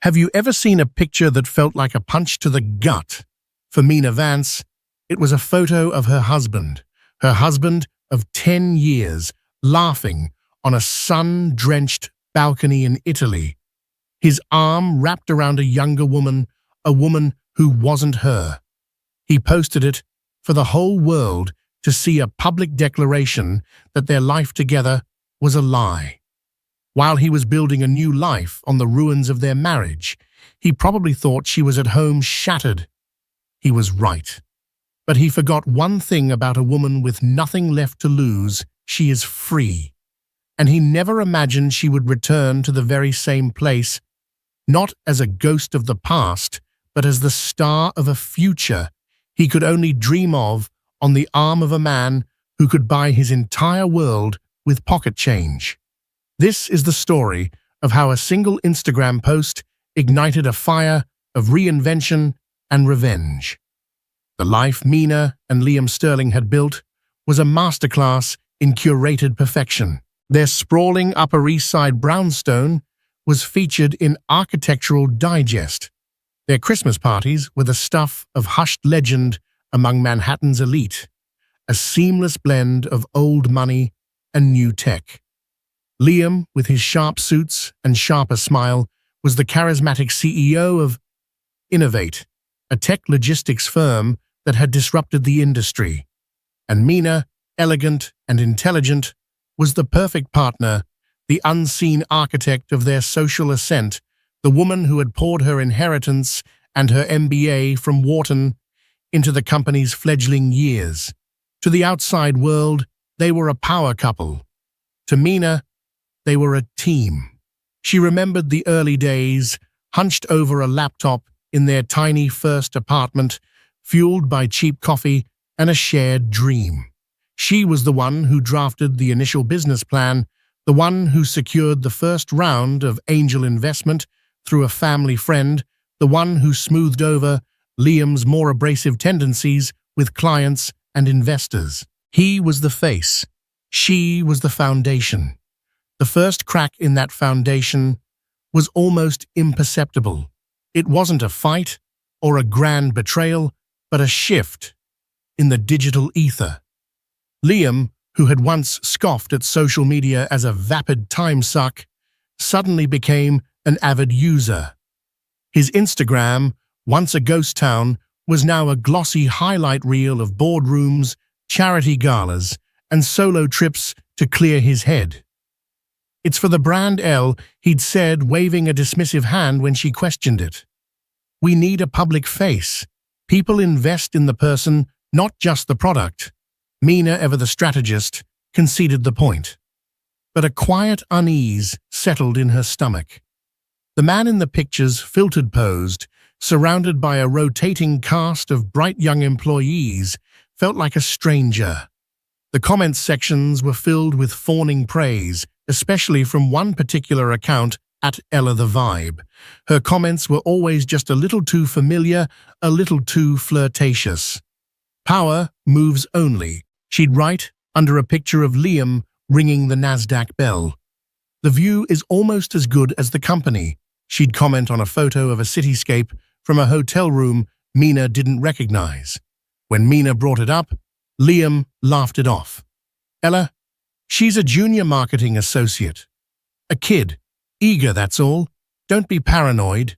Have you ever seen a picture that felt like a punch to the gut? For Mina Vance, it was a photo of her husband of 10 years, laughing on a sun-drenched balcony in Italy, his arm wrapped around a younger woman, a woman who wasn't her. He posted it for the whole world to see, a public declaration that their life together was a lie. While he was building a new life on the ruins of their marriage, he probably thought she was at home shattered. He was right. But he forgot one thing about a woman with nothing left to lose: she is free. And he never imagined she would return to the very same place, not as a ghost of the past, but as the star of a future he could only dream of, on the arm of a man who could buy his entire world with pocket change. This is the story of how a single Instagram post ignited a fire of reinvention and revenge. The life Mina and Liam Sterling had built was a masterclass in curated perfection. Their sprawling Upper East Side brownstone was featured in Architectural Digest. Their Christmas parties were the stuff of hushed legend among Manhattan's elite, a seamless blend of old money and new tech. Liam, with his sharp suits and sharper smile, was the charismatic CEO of Innovate, a tech logistics firm that had disrupted the industry. And Mina, elegant and intelligent, was the perfect partner, the unseen architect of their social ascent, the woman who had poured her inheritance and her MBA from Wharton into the company's fledgling years. To the outside world, they were a power couple. To Mina, they were a team. She remembered the early days, hunched over a laptop in their tiny first apartment, fueled by cheap coffee and a shared dream. She was the one who drafted the initial business plan, the one who secured the first round of angel investment through a family friend, the one who smoothed over Liam's more abrasive tendencies with clients and investors. He was the face. She was the foundation. The first crack in that foundation was almost imperceptible. It wasn't a fight or a grand betrayal, but a shift in the digital ether. Liam, who had once scoffed at social media as a vapid time suck, suddenly became an avid user. His Instagram, once a ghost town, was now a glossy highlight reel of boardrooms, charity galas, and solo trips to clear his head. "It's for the brand, Elle," he'd said, waving a dismissive hand when she questioned it. "We need a public face. People invest in the person, not just the product." Mina, ever the strategist, conceded the point. But a quiet unease settled in her stomach. The man in the pictures filtered posed, surrounded by a rotating cast of bright young employees, felt like a stranger. The comments sections were filled with fawning praise, especially from one particular account, at Ella the Vibe. Her comments were always just a little too familiar, a little too flirtatious. "Power moves only," she'd write under a picture of Liam ringing the NASDAQ bell. "The view is almost as good as the company," she'd comment on a photo of a cityscape from a hotel room Mina didn't recognize. When Mina brought it up, Liam laughed it off. "Ella, she's a junior marketing associate. A kid. Eager, that's all. Don't be paranoid."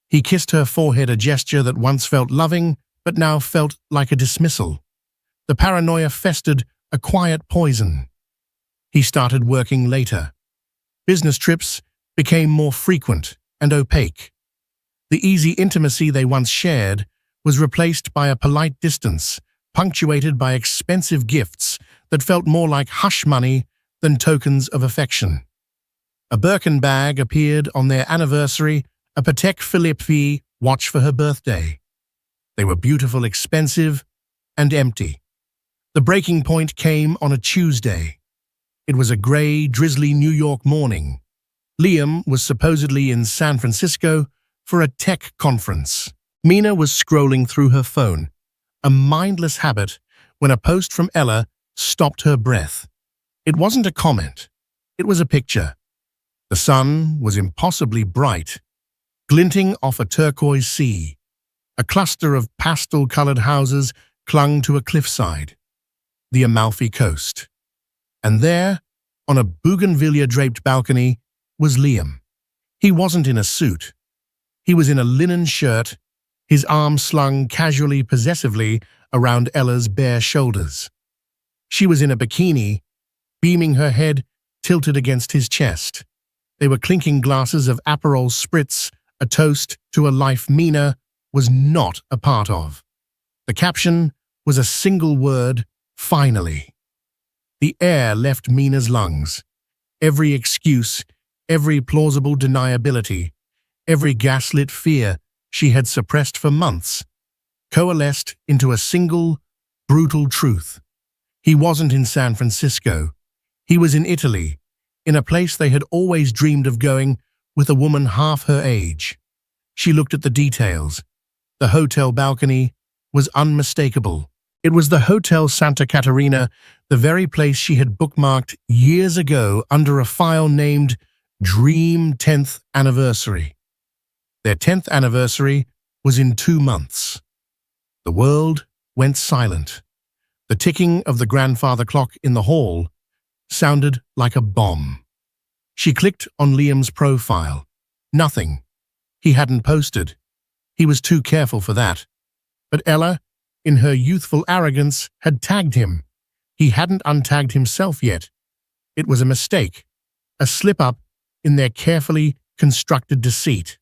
He kissed her forehead, a gesture that once felt loving, but now felt like a dismissal. The paranoia festered, a quiet poison. He started working later. Business trips became more frequent and opaque. The easy intimacy they once shared was replaced by a polite distance, punctuated by expensive gifts that felt more like hush money than tokens of affection. A Birkin bag appeared on their anniversary, a Patek Philippe watch for her birthday. They were beautiful, expensive, and empty. The breaking point came on a Tuesday. It was a gray, drizzly New York morning. Liam was supposedly in San Francisco for a tech conference. Mina was scrolling through her phone, a mindless habit, when a post from Ella stopped her breath. It wasn't a comment. It was a picture. The sun was impossibly bright, glinting off a turquoise sea. A cluster of pastel-colored houses clung to a cliffside, the Amalfi Coast. And there, on a bougainvillea-draped balcony, was Liam. He wasn't in a suit. He was in a linen shirt, his arm slung casually possessively around Ella's bare shoulders. She was in a bikini, beaming her head tilted against his chest. They were clinking glasses of Aperol Spritz, a toast to a life Mina was not a part of. The caption was a single word, finally. The air left Mina's lungs. Every excuse, every plausible deniability, every gaslit fear she had suppressed for months, coalesced into a single, brutal truth. He wasn't in San Francisco. He was in Italy, in a place they had always dreamed of going with a woman half her age. She looked at the details. The hotel balcony was unmistakable. It was the Hotel Santa Caterina, the very place she had bookmarked years ago under a file named Dream 10th Anniversary. Their 10th anniversary was in 2 months. The world went silent. The ticking of the grandfather clock in the hall sounded like a bomb. She clicked on Liam's profile. Nothing. He hadn't posted. He was too careful for that. But Ella, in her youthful arrogance, had tagged him. He hadn't untagged himself yet. It was a mistake, a slip-up in their carefully constructed deceit.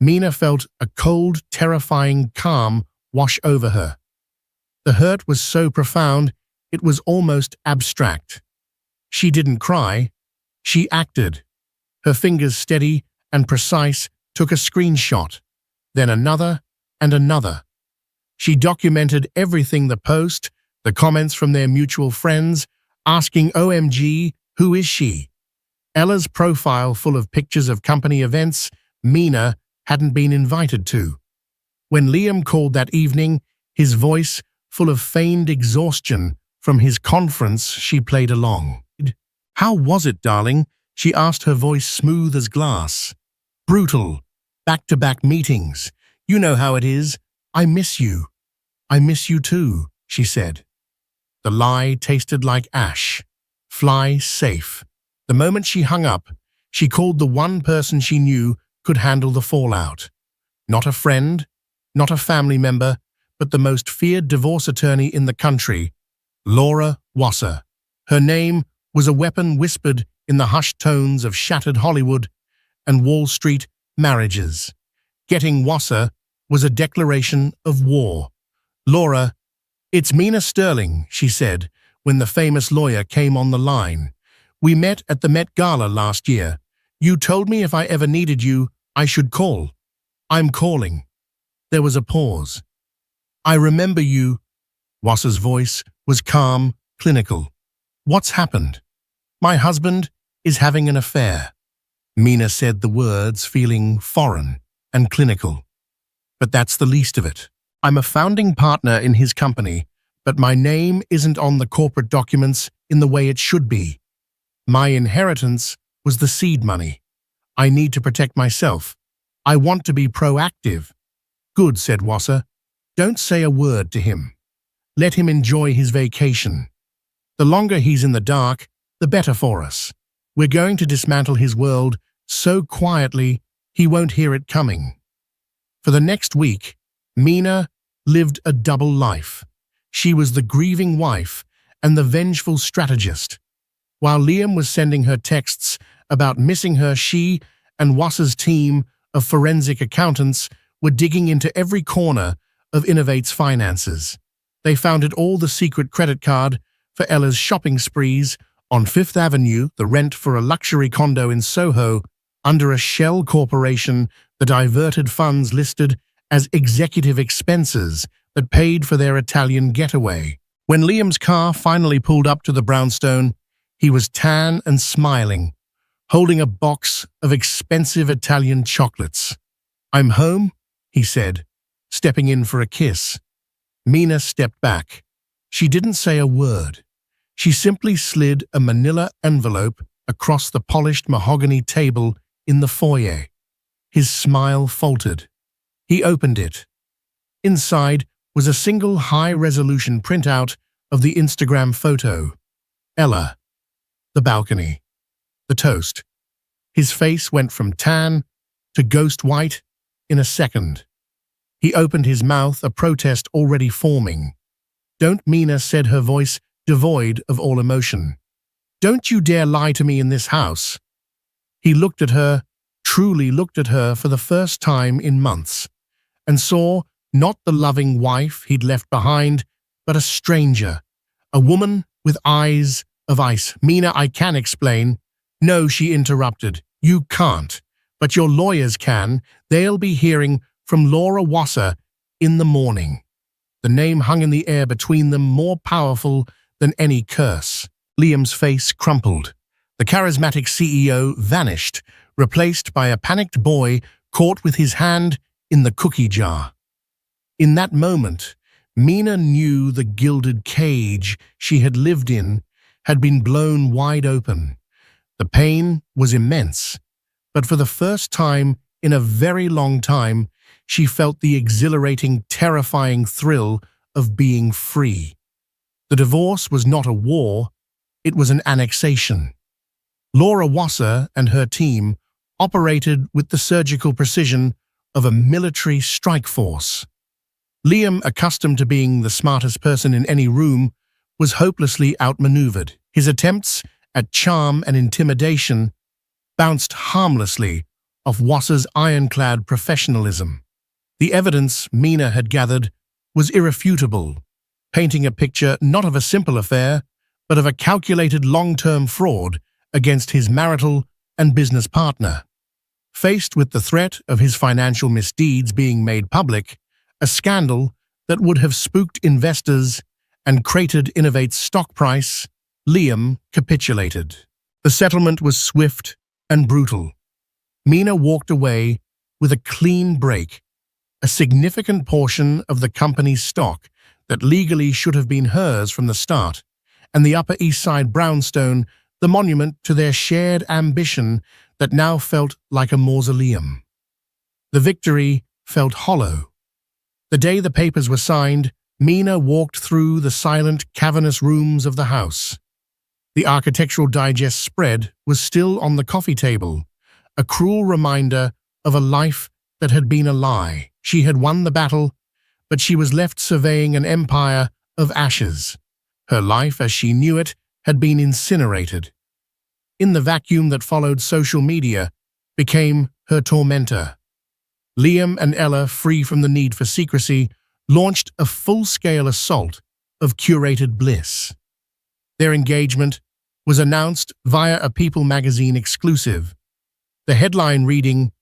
Mina felt a cold, terrifying calm wash over her. The hurt was so profound, it was almost abstract. She didn't cry. She acted. Her fingers, steady and precise, took a screenshot, then another and another. She documented everything: the post, the comments from their mutual friends, asking OMG, who is she? Ella's profile full of pictures of company events Mina hadn't been invited to. When Liam called that evening, his voice full of feigned exhaustion from his conference, she played along. "How was it, darling?" she asked, her voice smooth as glass. "Brutal. Back-to-back meetings. You know how it is. I miss you." "I miss you too," she said. The lie tasted like ash. Fly safe. The moment she hung up, she called the one person she knew could handle the fallout. Not a friend, not a family member, but the most feared divorce attorney in the country, Laura Wasser. Her name was a weapon whispered in the hushed tones of shattered Hollywood and Wall Street marriages. Getting Wasser was a declaration of war. "Laura, it's Mina Sterling," she said when the famous lawyer came on the line. "We met at the Met Gala last year. You told me if I ever needed you, I should call. I'm calling." There was a pause. "I remember you." Wasser's voice was calm, clinical. "What's happened?" "My husband is having an affair." Mina said the words, feeling foreign and clinical. "But that's the least of it. I'm a founding partner in his company, but my name isn't on the corporate documents in the way it should be. My inheritance was the seed money. I need to protect myself. I want to be proactive." "Good," said Wasser. "Don't say a word to him. Let him enjoy his vacation. The longer he's in the dark, the better for us. We're going to dismantle his world so quietly he won't hear it coming." For the next week, Mina lived a double life. She was the grieving wife and the vengeful strategist. While Liam was sending her texts about missing her, she and Wasser's team of forensic accountants were digging into every corner of Innovate's finances. They found it all: the secret credit card for Ella's shopping sprees on Fifth Avenue, the rent for a luxury condo in Soho under a shell corporation, the diverted funds listed as executive expenses that paid for their Italian getaway. When Liam's car finally pulled up to the brownstone, he was tan and smiling, holding a box of expensive Italian chocolates. "I'm home," he said, stepping in for a kiss. Mina stepped back. She didn't say a word. She simply slid a manila envelope across the polished mahogany table in the foyer. His smile faltered. He opened it. Inside was a single high-resolution printout of the Instagram photo. Ella. The balcony. The toast. His face went from tan to ghost white in a second. He opened his mouth, a protest already forming. "Don't, Mina," said her voice, devoid of all emotion. "Don't you dare lie to me in this house." He looked at her, truly looked at her for the first time in months, and saw not the loving wife he'd left behind, but a stranger, a woman with eyes of ice. "Mina, I can explain." "No," she interrupted. "You can't. But your lawyers can. They'll be hearing from Laura Wasser in the morning." The name hung in the air between them, more powerful than any curse. Liam's face crumpled. The charismatic CEO vanished, replaced by a panicked boy caught with his hand in the cookie jar. In that moment, Mina knew the gilded cage she had lived in had been blown wide open. The pain was immense, but for the first time in a very long time, she felt the exhilarating, terrifying thrill of being free. The divorce was not a war, it was an annexation. Laura Wasser and her team operated with the surgical precision of a military strike force. Liam, accustomed to being the smartest person in any room, was hopelessly outmaneuvered. His attempts at charm and intimidation bounced harmlessly off Wasser's ironclad professionalism. The evidence Mina had gathered was irrefutable, painting a picture not of a simple affair, but of a calculated long-term fraud against his marital and business partner. Faced with the threat of his financial misdeeds being made public, a scandal that would have spooked investors and cratered Innovate's stock price, Liam capitulated. The settlement was swift and brutal. Mina walked away with a clean break, a significant portion of the company's stock that legally should have been hers from the start, and the Upper East Side brownstone, the monument to their shared ambition that now felt like a mausoleum. The victory felt hollow. The day the papers were signed, Mina walked through the silent, cavernous rooms of the house. The Architectural Digest spread was still on the coffee table, a cruel reminder of a life that had been a lie. She had won the battle, but she was left surveying an empire of ashes. Her life, as she knew it, had been incinerated. In the vacuum that followed, social media became her tormentor. Liam and Ella, free from the need for secrecy, launched a full-scale assault of curated bliss. Their engagement was announced via a People magazine exclusive. The headline reading,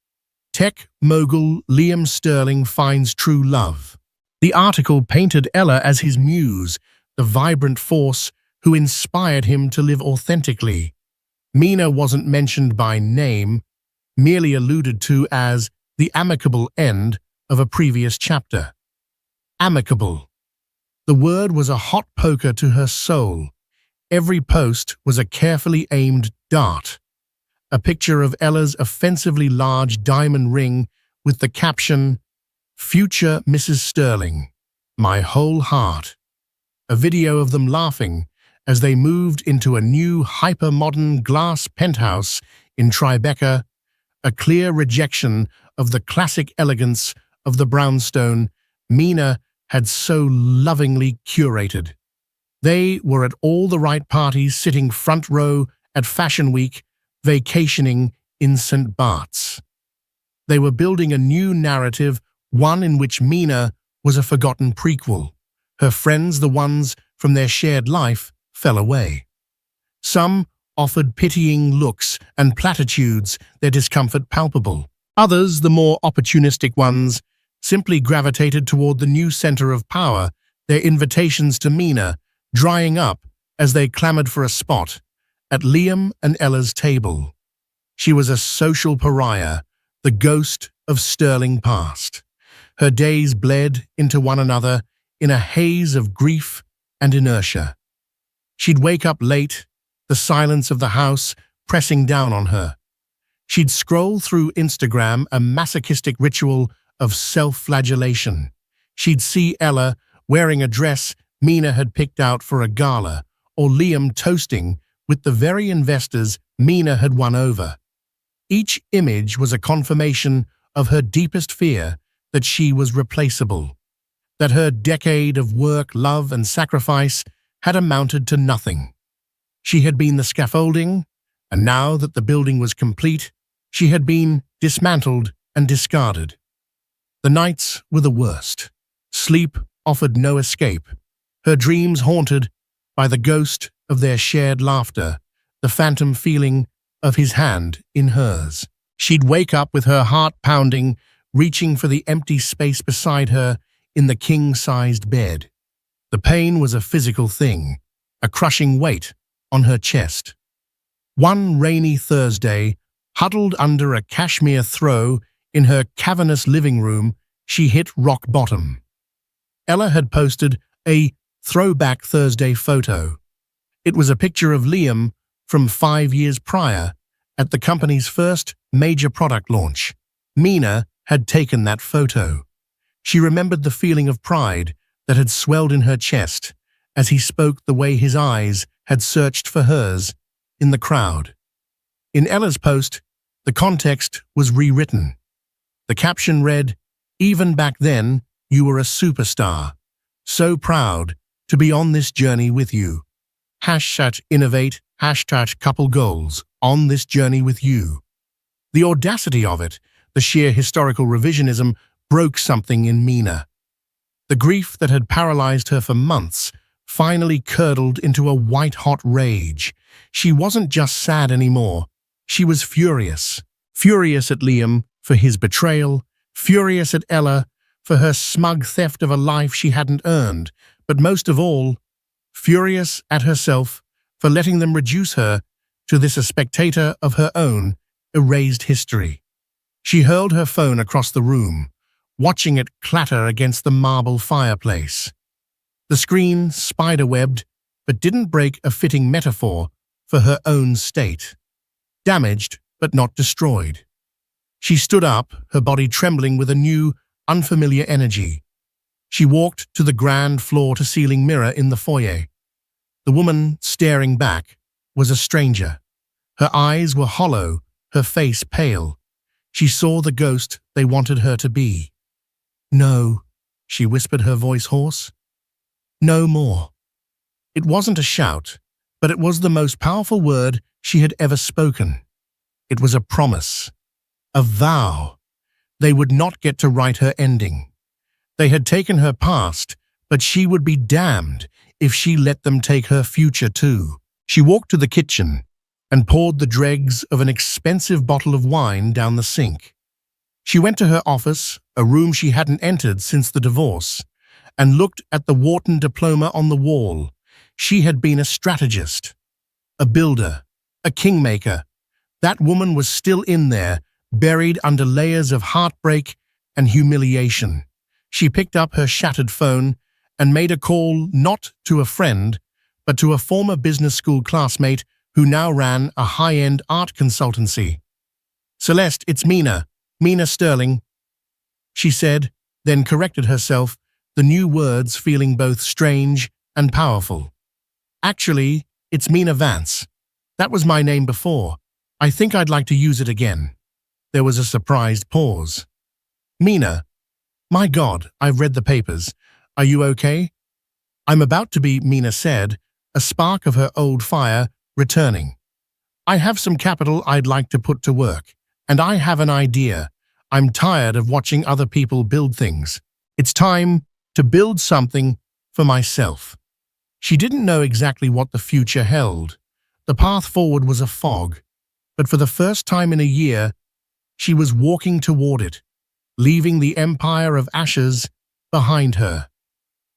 "Tech mogul Liam Sterling finds true love." The article painted Ella as his muse, the vibrant force who inspired him to live authentically. Mina wasn't mentioned by name, merely alluded to as the amicable end of a previous chapter. Amicable. The word was a hot poker to her soul. Every post was a carefully aimed dart. A picture of Ella's offensively large diamond ring with the caption, "Future Mrs. Sterling, my whole heart." A video of them laughing as they moved into a new hyper-modern glass penthouse in Tribeca, a clear rejection of the classic elegance of the brownstone Mina had so lovingly curated. They were at all the right parties, sitting front row at Fashion Week, vacationing in St. Bart's. They were building a new narrative, one in which Mina was a forgotten prequel. Her friends, the ones from their shared life, fell away. Some offered pitying looks and platitudes, their discomfort palpable. Others, the more opportunistic ones, simply gravitated toward the new center of power, their invitations to Mina drying up as they clamored for a spot at Liam and Ella's table. She was a social pariah, the ghost of Sterling past. Her days bled into one another in a haze of grief and inertia. She'd wake up late, the silence of the house pressing down on her. She'd scroll through Instagram, a masochistic ritual of self-flagellation. She'd see Ella wearing a dress Mina had picked out for a gala, or Liam toasting with the very investors Mina had won over. Each image was a confirmation of her deepest fear that she was replaceable, that her decade of work, love, and sacrifice had amounted to nothing. She had been the scaffolding, and now that the building was complete, she had been dismantled and discarded. The nights were the worst. Sleep offered no escape, her dreams haunted by the ghost of their shared laughter, the phantom feeling of his hand in hers. She'd wake up with her heart pounding, reaching for the empty space beside her in the king-sized bed. The pain was a physical thing, a crushing weight on her chest. One rainy Thursday, huddled under a cashmere throw in her cavernous living room, she hit rock bottom. Ella had posted a Throwback Thursday photo. It was a picture of Liam from 5 years prior at the company's first major product launch. Mina had taken that photo. She remembered the feeling of pride that had swelled in her chest as he spoke, the way his eyes had searched for hers in the crowd. In Ella's post, the context was rewritten. The caption read, "Even back then, you were a superstar. So proud to be on this journey with you. #innovate, #couple goals, on this journey with you." The audacity of it, the sheer historical revisionism, broke something in Mina. The grief that had paralyzed her for months finally curdled into a white-hot rage. She wasn't just sad anymore. She was furious. Furious at Liam for his betrayal, furious at Ella for her smug theft of a life she hadn't earned, but most of all, furious at herself for letting them reduce her to this, a spectator of her own erased history. She hurled her phone across the room, watching it clatter against the marble fireplace. The screen spiderwebbed, but didn't break, a fitting metaphor for her own state. Damaged, but not destroyed. She stood up, her body trembling with a new, unfamiliar energy. She walked to the grand floor-to-ceiling mirror in the foyer. The woman staring back was a stranger. Her eyes were hollow, her face pale. She saw the ghost they wanted her to be. "No," she whispered, her voice hoarse. "No more." It wasn't a shout, but it was the most powerful word she had ever spoken. It was a promise, a vow. They would not get to write her ending. They had taken her past, but she would be damned if she let them take her future too. She walked to the kitchen and poured the dregs of an expensive bottle of wine down the sink. She went to her office, a room she hadn't entered since the divorce, and looked at the Wharton diploma on the wall. She had been a strategist, a builder, a kingmaker. That woman was still in there, buried under layers of heartbreak and humiliation. She picked up her shattered phone and made a call, not to a friend, but to a former business school classmate who now ran a high-end art consultancy. "Celeste, it's Mina Sterling," she said, then corrected herself, the new words feeling both strange and powerful. "Actually, it's Mina Vance. That was my name before. I think I'd like to use it again." There was a surprised pause. "Mina, my God, I've read the papers. Are you okay?" "I'm about to be," Mina said, a spark of her old fire returning. "I have some capital I'd like to put to work, and I have an idea. I'm tired of watching other people build things. It's time to build something for myself." She didn't know exactly what the future held. The path forward was a fog, but for the first time in a year, she was walking toward it, leaving the empire of ashes behind her.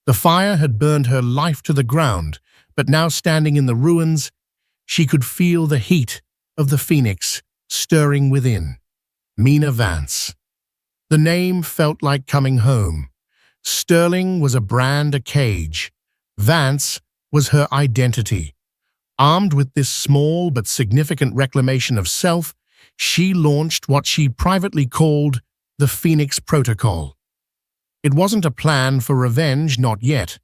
The fire had burned her life to the ground, but now standing in the ruins, she could feel the heat of the phoenix stirring within. Mina Vance. The name felt like coming home. Sterling was a brand, a cage. Vance was her identity. Armed with this small but significant reclamation of self, she launched what she privately called the Phoenix Protocol. It wasn't a plan for revenge, not yet.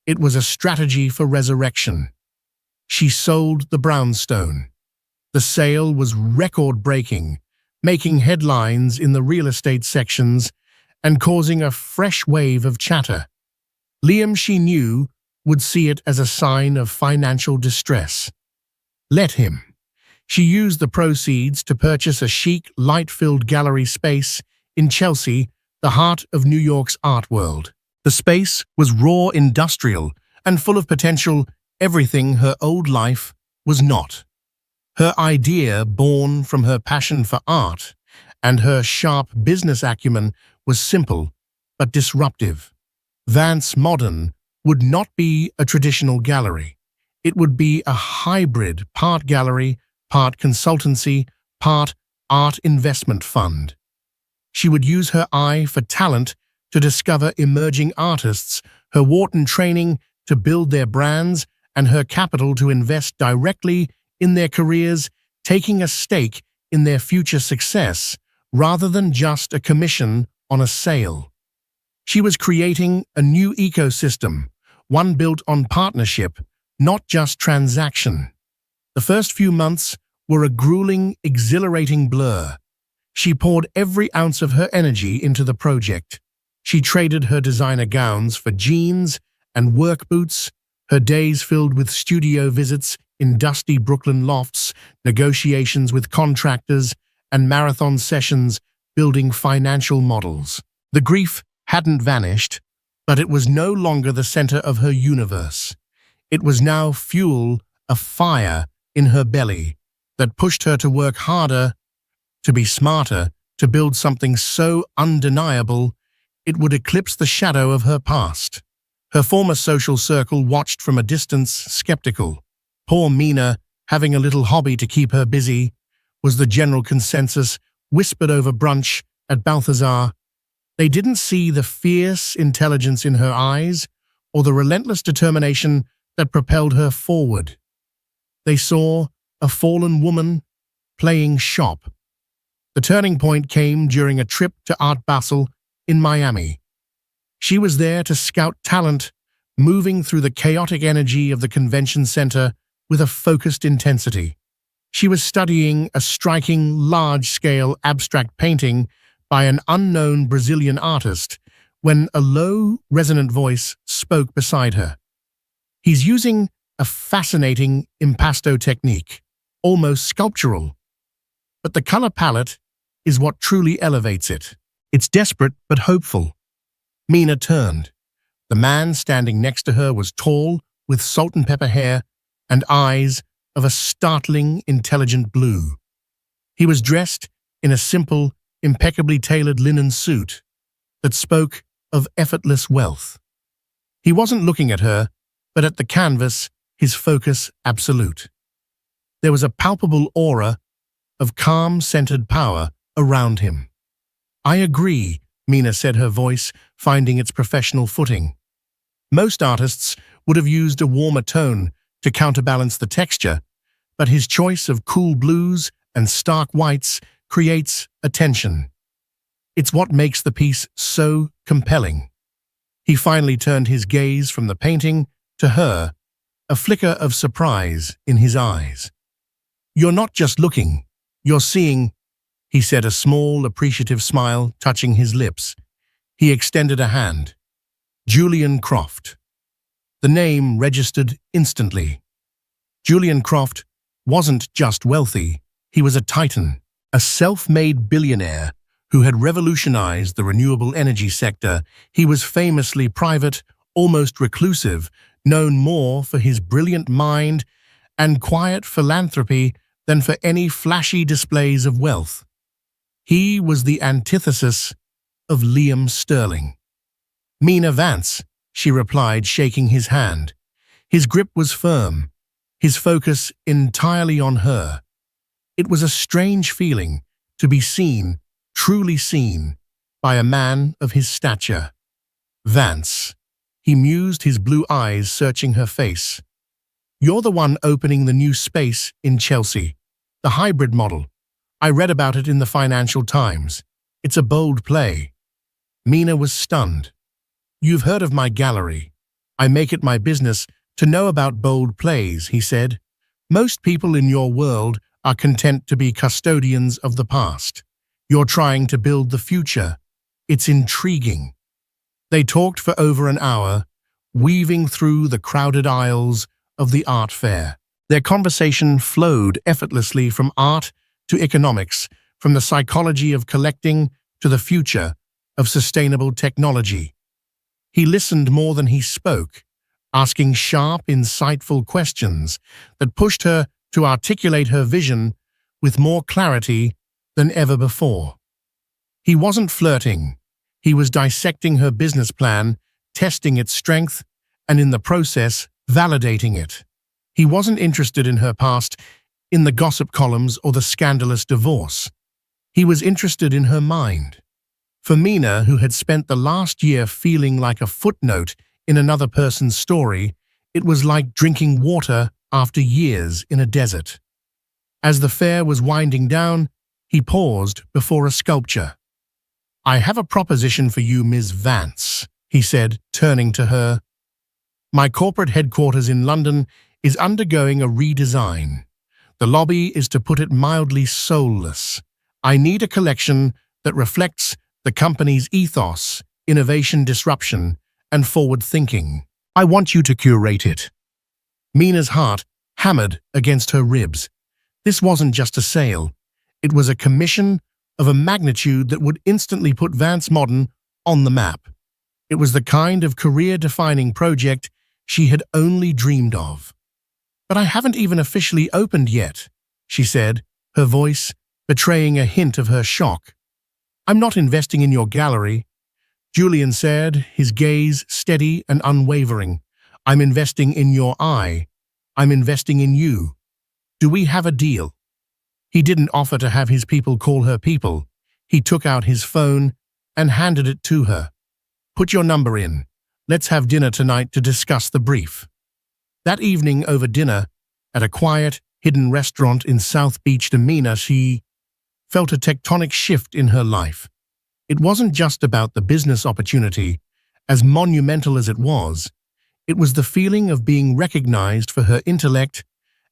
It was a strategy for resurrection. She sold the brownstone. The sale was record-breaking, making headlines in the real estate sections and causing a fresh wave of chatter. Liam, she knew, would see it as a sign of financial distress. Let him. She used the proceeds to purchase a chic, light-filled gallery space in Chelsea, the heart of New York's art world. The space was raw, industrial, and full of potential, everything her old life was not. Her idea, born from her passion for art and her sharp business acumen, was simple but disruptive. Vance Modern would not be a traditional gallery. It would be a hybrid, part gallery, part consultancy, part art investment fund. She would use her eye for talent to discover emerging artists, her Wharton training to build their brands, and her capital to invest directly in their careers, taking a stake in their future success rather than just a commission on a sale. She was creating a new ecosystem, one built on partnership, not just transaction. The first few months were a grueling, exhilarating blur. She poured every ounce of her energy into the project. She traded her designer gowns for jeans and work boots, her days filled with studio visits in dusty Brooklyn lofts, negotiations with contractors, and marathon sessions building financial models. The grief hadn't vanished, but it was no longer the center of her universe. It was now fuel, a fire in her belly that pushed her to work harder, to be smarter, to build something so undeniable it would eclipse the shadow of her past. Her former social circle watched from a distance, skeptical. Poor Mina, having a little hobby to keep her busy, was the general consensus, whispered over brunch at Balthazar. They didn't see the fierce intelligence in her eyes or the relentless determination that propelled her forward. They saw a fallen woman playing shop. The turning point came during a trip to Art Basel in Miami. She was there to scout talent, moving through the chaotic energy of the convention center with a focused intensity. She was studying a striking, large-scale abstract painting by an unknown Brazilian artist when a low, resonant voice spoke beside her. He's using a fascinating impasto technique, almost sculptural. But the color palette is what truly elevates it. It's desperate but hopeful. Mina turned. The man standing next to her was tall, with salt and pepper hair and eyes of a startling, intelligent blue. He was dressed in a simple, impeccably tailored linen suit that spoke of effortless wealth. He wasn't looking at her, but at the canvas, his focus absolute. There was a palpable aura of calm, centered power around him. "I agree," Mina said, her voice finding its professional footing. Most artists would have used a warmer tone to counterbalance the texture, but his choice of cool blues and stark whites creates a tension. It's what makes the piece so compelling. He finally turned his gaze from the painting to her, a flicker of surprise in his eyes. "You're not just looking, you're seeing," he said, a small, appreciative smile touching his lips. He extended a hand. Julian Croft. The name registered instantly. Julian Croft wasn't just wealthy, he was a titan, a self-made billionaire who had revolutionized the renewable energy sector. He was famously private, almost reclusive, known more for his brilliant mind and quiet philanthropy than for any flashy displays of wealth. He was the antithesis of Liam Sterling. "Mina Vance," she replied, shaking his hand. His grip was firm, his focus entirely on her. It was a strange feeling to be seen, truly seen, by a man of his stature. "Vance," he mused, his blue eyes searching her face. "You're the one opening the new space in Chelsea, the hybrid model, I read about it in the Financial Times. It's a bold play. Mina was stunned. You've heard of my gallery. I make it my business to know about bold plays, he said. Most people in your world are content to be custodians of the past. You're trying to build the future. It's intriguing. They talked for over an hour, weaving through the crowded aisles of the art fair. Their conversation flowed effortlessly from art to economics, from the psychology of collecting to the future of sustainable technology. He listened more than he spoke, asking sharp, insightful questions that pushed her to articulate her vision with more clarity than ever before. He wasn't flirting. He was dissecting her business plan, testing its strength, and in the process, validating it. He wasn't interested in her past, in the gossip columns or the scandalous divorce. He was interested in her mind. For Mina, who had spent the last year feeling like a footnote in another person's story, it was like drinking water after years in a desert. As the fair was winding down, he paused before a sculpture. I have a proposition for you, Ms. Vance, he said, turning to her. My corporate headquarters in London is undergoing a redesign. The lobby is, to put it mildly, soulless. I need a collection that reflects the company's ethos, innovation, disruption, and forward thinking. I want you to curate it. Mina's heart hammered against her ribs. This wasn't just a sale. It was a commission of a magnitude that would instantly put Vance Modern on the map. It was the kind of career-defining project she had only dreamed of. But I haven't even officially opened yet, she said, her voice betraying a hint of her shock. I'm not investing in your gallery, Julian said, his gaze steady and unwavering. I'm investing in your eye. I'm investing in you. Do we have a deal? He didn't offer to have his people call her people. He took out his phone and handed it to her. Put your number in. Let's have dinner tonight to discuss the brief. That evening over dinner, at a quiet, hidden restaurant in South Beach, Mina, she felt a tectonic shift in her life. It wasn't just about the business opportunity, as monumental as it was. It was the feeling of being recognized for her intellect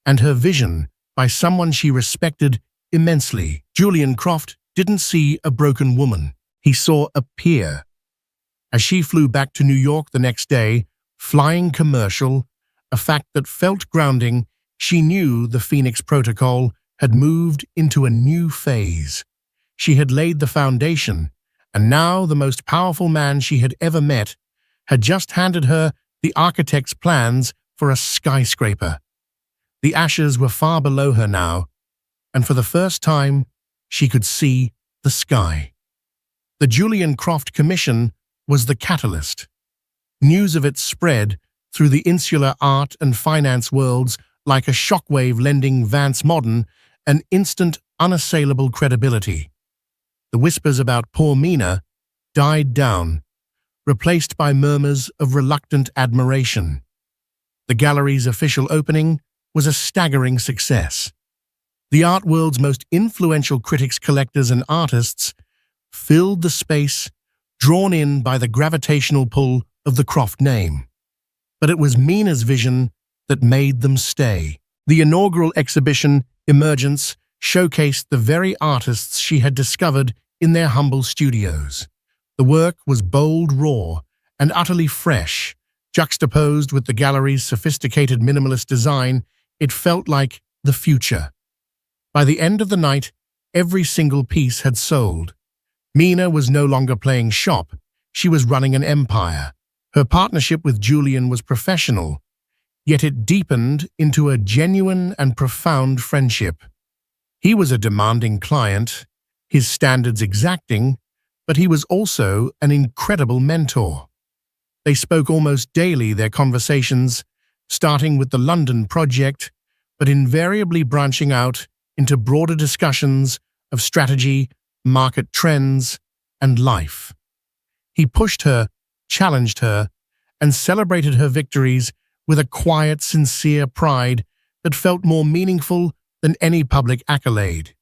and her vision by someone she respected immensely. Julian Croft didn't see a broken woman. He saw a peer. As she flew back to New York the next day, flying commercial, a fact that felt grounding, she knew the Phoenix Protocol had moved into a new phase. She had laid the foundation, and now the most powerful man she had ever met had just handed her the architect's plans for a skyscraper. The ashes were far below her now, and for the first time, she could see the sky. The Julian Croft Commission was the catalyst. News of it spread through the insular art and finance worlds like a shockwave, lending Vance Modern an instant, unassailable credibility. The whispers about poor Mina died down, replaced by murmurs of reluctant admiration. The gallery's official opening was a staggering success. The art world's most influential critics, collectors, and artists filled the space, drawn in by the gravitational pull of the Croft name. But it was Mina's vision that made them stay. The inaugural exhibition, Emergence, showcased the very artists she had discovered in their humble studios. The work was bold, raw, and utterly fresh. Juxtaposed with the gallery's sophisticated minimalist design, it felt like the future. By the end of the night, every single piece had sold. Mina was no longer playing shop. She was running an empire. Her partnership with Julian was professional, yet it deepened into a genuine and profound friendship. He was a demanding client, his standards exacting, but he was also an incredible mentor. They spoke almost daily, their conversations, starting with the London project, but invariably branching out into broader discussions of strategy, market trends, and life. He pushed her, challenged her, and celebrated her victories with a quiet, sincere pride that felt more meaningful than any public accolade.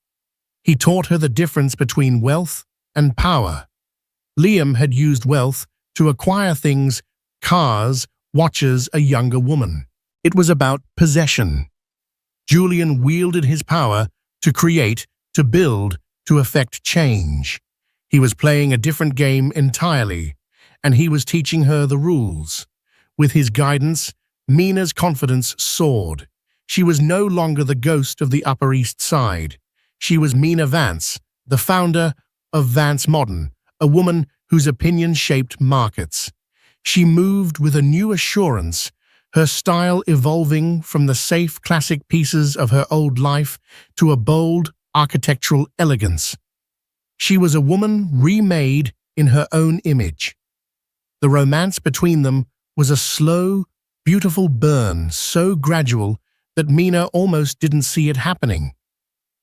He taught her the difference between wealth and power. Liam had used wealth to acquire things, cars, watches, a younger woman. It was about possession. Julian wielded his power to create, to build, to effect change. He was playing a different game entirely, and he was teaching her the rules. With his guidance, Mina's confidence soared. She was no longer the ghost of the Upper East Side. She was Mina Vance, the founder of Vance Modern, a woman whose opinion shaped markets. She moved with a new assurance, her style evolving from the safe classic pieces of her old life to a bold architectural elegance. She was a woman remade in her own image. The romance between them was a slow, beautiful burn, so gradual that Mina almost didn't see it happening.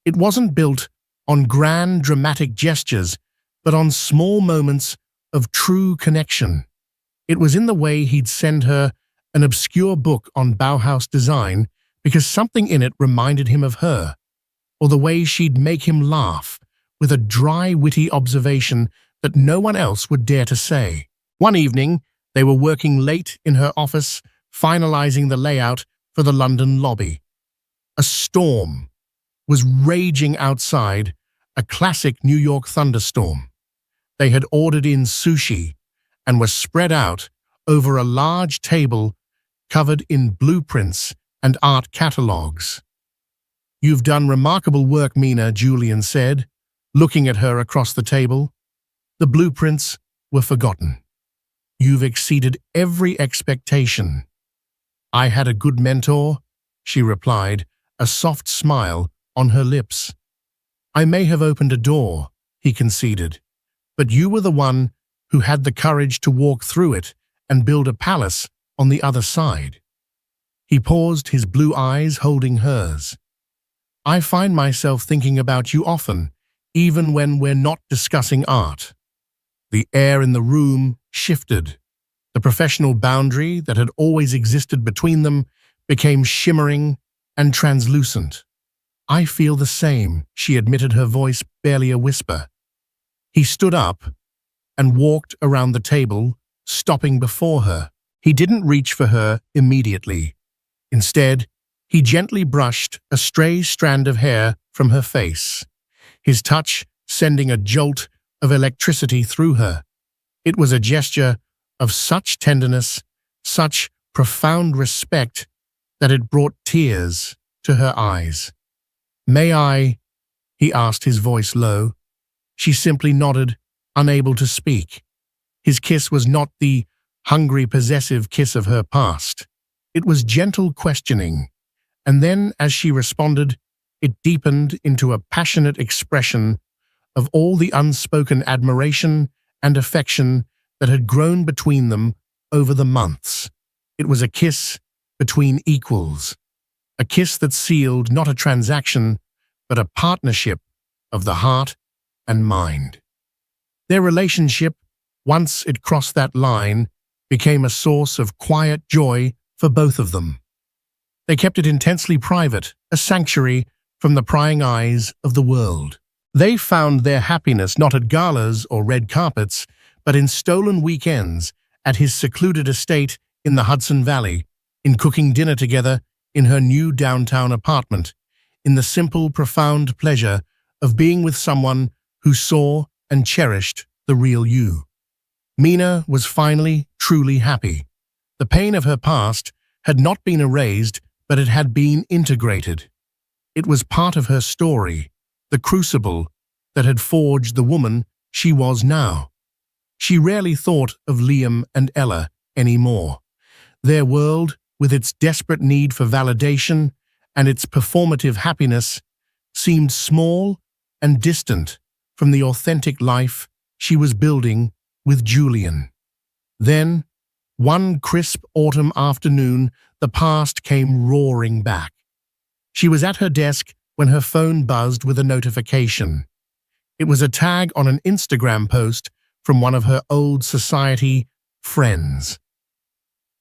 It wasn't built on grand, dramatic gestures, but on small moments of true connection. It was in the way he'd send her an obscure book on Bauhaus design because something in it reminded him of her, or the way she'd make him laugh with a dry, witty observation that no one else would dare to say. One evening, they were working late in her office, finalizing the layout for the London lobby. A storm was raging outside, a classic New York thunderstorm. They had ordered in sushi and were spread out over a large table covered in blueprints and art catalogues. "You've done remarkable work, Mina," Julian said, looking at her across the table. "The blueprints were forgotten. You've exceeded every expectation." "I had a good mentor," she replied, a soft smile on her lips. "I may have opened a door," he conceded, "but you were the one who had the courage to walk through it and build a palace on the other side." He paused, his blue eyes holding hers. "I find myself thinking about you often, even when we're not discussing art." The air in the room shifted. The professional boundary that had always existed between them became shimmering and translucent. "I feel the same," she admitted, her voice barely a whisper. He stood up and walked around the table, stopping before her. He didn't reach for her immediately. Instead, he gently brushed a stray strand of hair from her face, his touch sending a jolt of electricity through her. It was a gesture of such tenderness, such profound respect, that it brought tears to her eyes. "May I?" he asked, his voice low. She simply nodded, unable to speak. His kiss was not the hungry, possessive kiss of her past. It was gentle questioning, and then, as she responded, it deepened into a passionate expression of all the unspoken admiration and affection that had grown between them over the months. It was a kiss between equals, a kiss that sealed not a transaction, but a partnership of the heart and mind. Their relationship, once it crossed that line, became a source of quiet joy for both of them. They kept it intensely private, a sanctuary from the prying eyes of the world. They found their happiness not at galas or red carpets, but in stolen weekends at his secluded estate in the Hudson Valley, in cooking dinner together in her new downtown apartment, in the simple, profound pleasure of being with someone who saw and cherished the real you. Mina was finally truly happy. The pain of her past had not been erased, but it had been integrated. It was part of her story, the crucible that had forged the woman she was now. She rarely thought of Liam and Ella anymore. Their world, with its desperate need for validation and its performative happiness, seemed small and distant from the authentic life she was building with Julian. Then, one crisp autumn afternoon, the past came roaring back. She was at her desk when her phone buzzed with a notification. It was a tag on an Instagram post from one of her old society friends.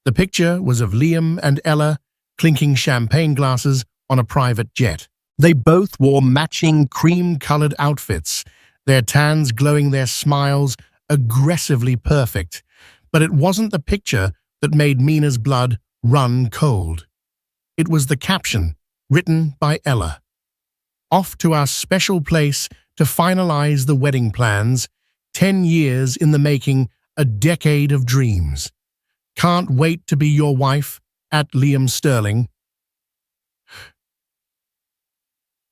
The picture was of Liam and Ella clinking champagne glasses on a private jet. They both wore matching cream-colored outfits, their tans glowing, their smiles aggressively perfect. But it wasn't the picture that made Mina's blood run cold. It was the caption, written by Ella. "Off to our special place to finalize the wedding plans. 10 years in the making, a decade of dreams. Can't wait to be your wife, at Liam Sterling."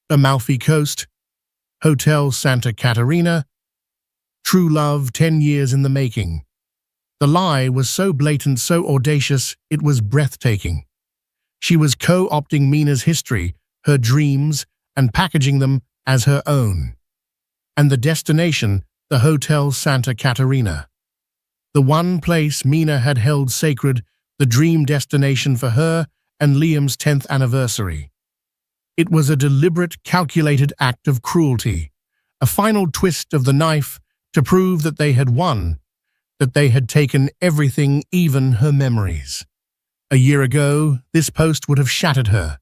Amalfi Coast, Hotel Santa Caterina. True love, 10 years in the making. The lie was so blatant, so audacious, it was breathtaking. She was co-opting Mina's history, her dreams, and packaging them as her own. And the destination, the Hotel Santa Caterina. The one place Mina had held sacred, the dream destination for her and Liam's 10th anniversary. It was a deliberate, calculated act of cruelty, a final twist of the knife to prove that they had won, that they had taken everything, even her memories. A year ago, this post would have shattered her.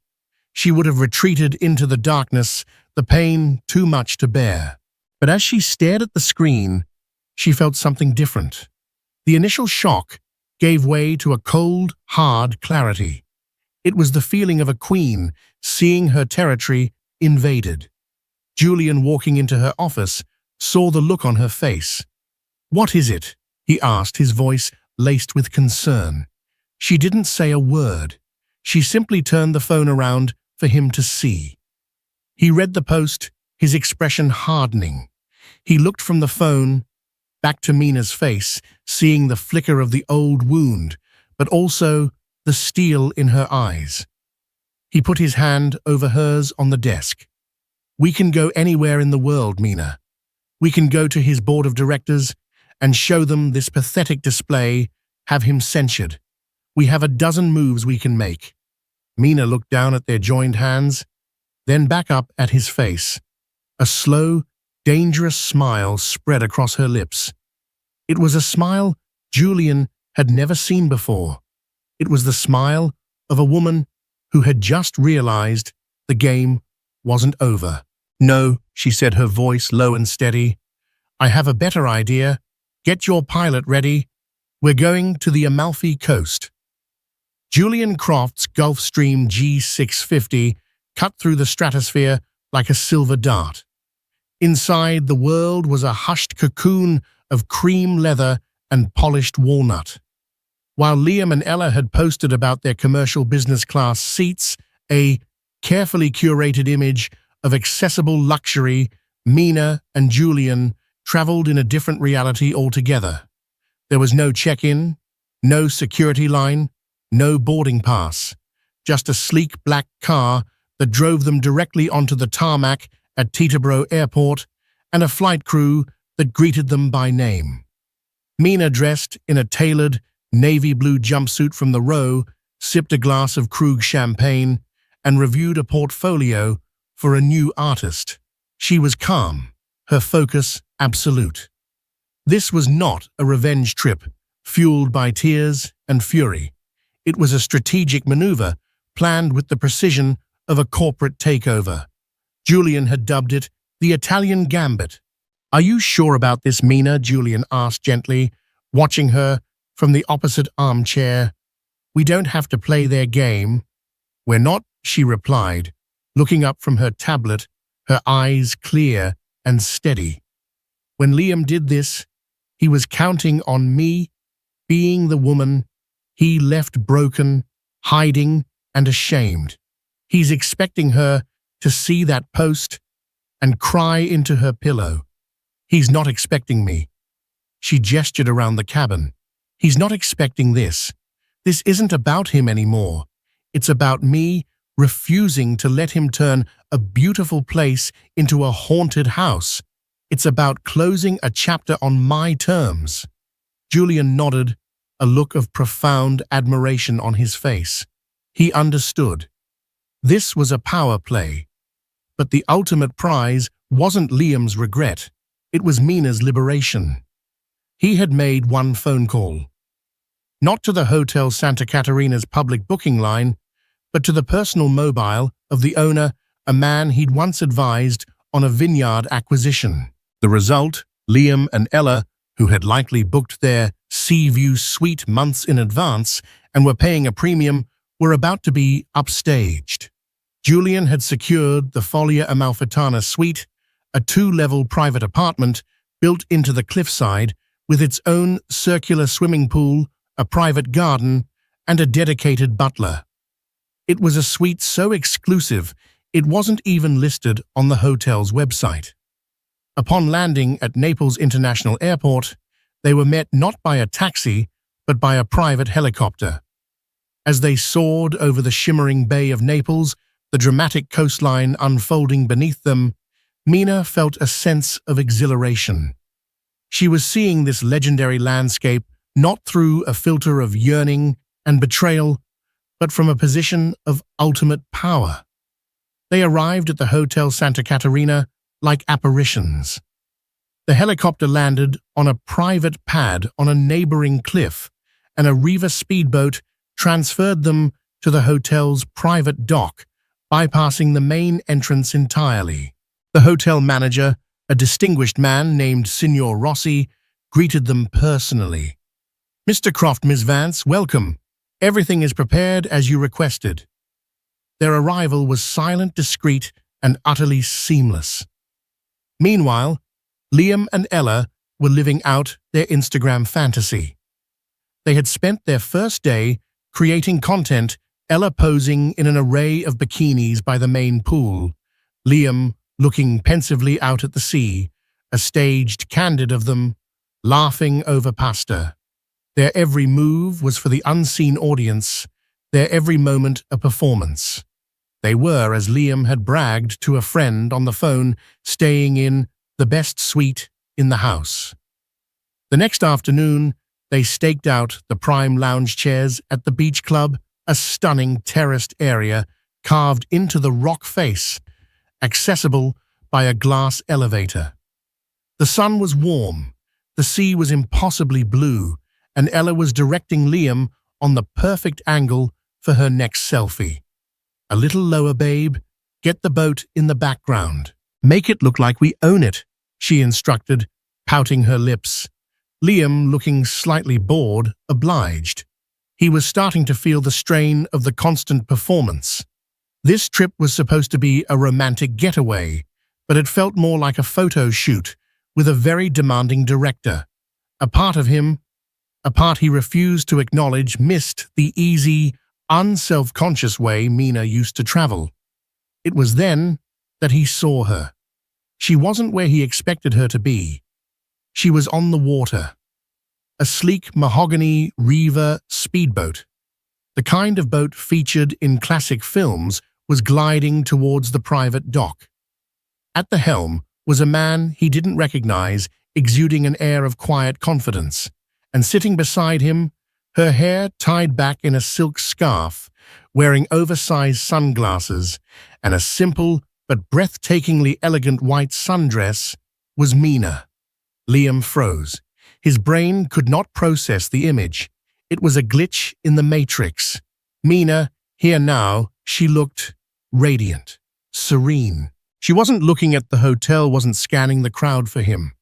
She would have retreated into the darkness, the pain too much to bear. But as she stared at the screen, she felt something different. The initial shock gave way to a cold, hard clarity. It was the feeling of a queen seeing her territory invaded. Julian, walking into her office, saw the look on her face. "What is it?" he asked, his voice laced with concern. She didn't say a word. She simply turned the phone around for him to see. He read the post, his expression hardening. He looked from the phone back to Mina's face, seeing the flicker of the old wound, but also the steel in her eyes. He put his hand over hers on the desk. "We can go anywhere in the world, Mina. We can go to his board of directors and show them this pathetic display, have him censured. We have a dozen moves we can make." Mina looked down at their joined hands, then back up at his face. A slow, dangerous smile spread across her lips. It was a smile Julian had never seen before. It was the smile of a woman who had just realized the game wasn't over. "No," she said, her voice low and steady. "I have a better idea. Get your pilot ready. We're going to the Amalfi Coast." Julian Croft's Gulfstream G650 cut through the stratosphere like a silver dart. Inside, the world was a hushed cocoon of cream leather and polished walnut. While Liam and Ella had posted about their commercial business class seats, a carefully curated image of accessible luxury, Mina and Julian traveled in a different reality altogether. There was no check-in, no security line, no boarding pass, just a sleek black car that drove them directly onto the tarmac at Teterboro Airport, and a flight crew that greeted them by name. Mina, dressed in a tailored navy blue jumpsuit from the row, sipped a glass of Krug champagne and reviewed a portfolio for a new artist. She was calm, her focus absolute. This was not a revenge trip fueled by tears and fury. It was a strategic maneuver planned with the precision of a corporate takeover. Julian had dubbed it the Italian Gambit. "Are you sure about this, Mina?" Julian asked gently, watching her from the opposite armchair. "We don't have to play their game." "We're not," she replied, looking up from her tablet, her eyes clear and steady. "When Liam did this, he was counting on me being the woman he left broken, hiding, and ashamed. He's expecting her to see that post and cry into her pillow. He's not expecting me." She gestured around the cabin. "He's not expecting this. This isn't about him anymore. It's about me refusing to let him turn a beautiful place into a haunted house. It's about closing a chapter on my terms." Julian nodded, a look of profound admiration on his face. He understood. This was a power play. But the ultimate prize wasn't Liam's regret. It was Mina's liberation. He had made one phone call. Not to the Hotel Santa Caterina's public booking line, but to the personal mobile of the owner a man he'd once advised on a vineyard acquisition. The result, Liam and Ella, who had likely booked their sea view suite months in advance and were paying a premium, were about to be upstaged. Julian had secured the Foglia Amalfitana suite, a 2-level private apartment built into the cliffside with its own circular swimming pool, a private garden, and a dedicated butler. It was a suite so exclusive it wasn't even listed on the hotel's website. Upon landing at Naples International Airport, they were met not by a taxi, but by a private helicopter. As they soared over the shimmering Bay of Naples, the dramatic coastline unfolding beneath them, Mina felt a sense of exhilaration. She was seeing this legendary landscape not through a filter of yearning and betrayal, but from a position of ultimate power. They arrived at the Hotel Santa Caterina like apparitions. The helicopter landed on a private pad on a neighboring cliff, and a Riva speedboat transferred them to the hotel's private dock, bypassing the main entrance entirely. The hotel manager, a distinguished man named Signor Rossi, greeted them personally. "Mr. Croft, Miss Vance, welcome. Everything is prepared as you requested." Their arrival was silent, discreet, and utterly seamless. Meanwhile, Liam and Ella were living out their Instagram fantasy. They had spent their first day creating content, Ella posing in an array of bikinis by the main pool, Liam looking pensively out at the sea, a staged candid of them, laughing over pasta. Their every move was for the unseen audience, their every moment a performance. They were, as Liam had bragged to a friend on the phone, staying in the best suite in the house. The next afternoon, they staked out the prime lounge chairs at the beach club, a stunning terraced area carved into the rock face, accessible by a glass elevator. The sun was warm, the sea was impossibly blue, and Ella was directing Liam on the perfect angle for her next selfie. "A little lower, babe. Get the boat in the background. Make it look like we own it," she instructed, pouting her lips. Liam, looking slightly bored, obliged. He was starting to feel the strain of the constant performance. This trip was supposed to be a romantic getaway, but it felt more like a photo shoot with a very demanding director. A part of him, a part he refused to acknowledge, missed the easy, unself-conscious way Mina used to travel. It was then that he saw her. She wasn't where he expected her to be. She was on the water. A sleek mahogany Riva speedboat. The kind of boat featured in classic films was gliding towards the private dock. At the helm was a man he didn't recognize, exuding an air of quiet confidence, and sitting beside him, her hair tied back in a silk scarf, wearing oversized sunglasses and a simple but breathtakingly elegant white sundress, was Mina. Liam froze. His brain could not process the image. It was a glitch in the matrix. Mina, here now, she looked radiant, serene. She wasn't looking at the hotel, wasn't scanning the crowd for him.